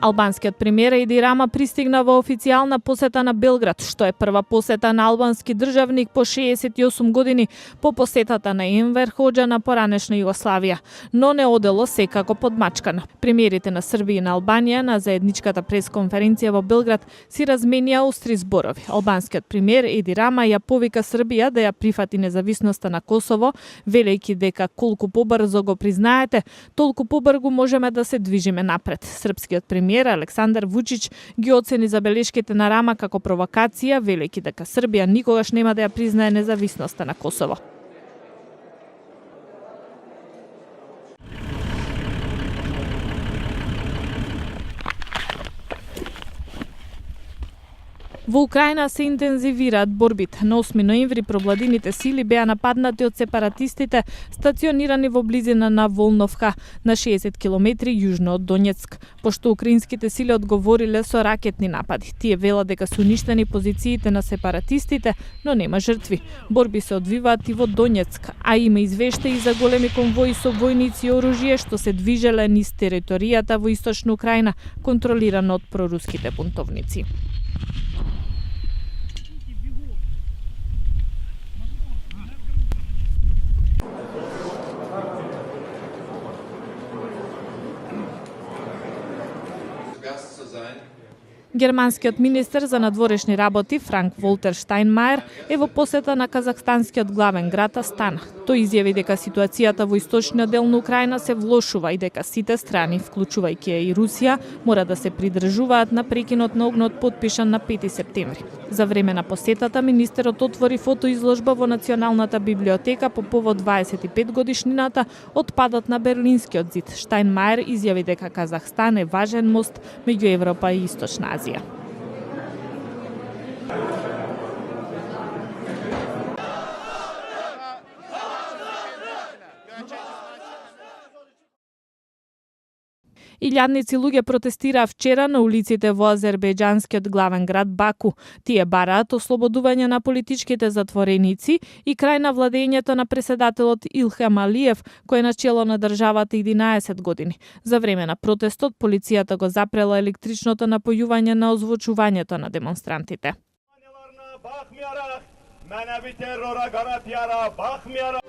Албанскиот премиер Еди Рама пристигна во официјална посета на Белград, што е прва посета на албански државник по 68 години по посетата на Енвер Хоџа на поранешна Југославија, но не одело секако подмачкан. Премиерите на Србија и на Албанија на заедничката пресконференција во Белград си разменија остри зборови. Албанскиот премиер Еди Рама ја повика Србија да ја прифати независноста на Косово, велејќи дека колку побрзо го признаете, толку побрзо можеме да се движиме напред. Српскиот премиер Александар Вучич ги оцени забелешките на Рама како провокација, велејќи дека Србија никогаш нема да ја признае независноста на Косово. Во Украина се интензивираат борбите. На 8 ноември провладините сили беа нападнати од сепаратистите стационирани во близина на Волновка, на 60 километри јужно од Донецк, пошто украинските сили одговориле со ракетни напади. Тие велат дека се уништени позициите на сепаратистите, но нема жртви. Борби се одвиваат и во Донецк, а има извештаи за големи конвои со војници и оружје што се движеле низ територијата во источна Украина, контролирана од проруските бунтовници. Германскиот министер за надворешни работи Франк Волтер Штајнмајер е во посета на казахстанскиот главен град Астана. Тој изјави дека ситуацијата во источниот дел на Украина се влошува и дека сите страни, вклучувајќи ја и Русија, мора да се придржуваат на прекинот на огнот потпишан на 5 септември. За време на посетата министерот отвори фотоизложба во Националната библиотека по повод 25 годишнината од падот на Берлинскиот зид. Штајнмајер изјави дека Казахстан е важен мост меѓу Европа и Источна Азија. Илјадници луѓе протестираа вчера на улиците во азербејџанскиот главен град Баку. Тие бараат ослободување на политичките затвореници и крај на владењето на преседателот Илхам Алиев, кој е на чело на државата 11 години. За време на протестот, полицијата го запрела електричното напојување на озвучувањето на демонстрантите. Мене ви терора гарантира бахмяра.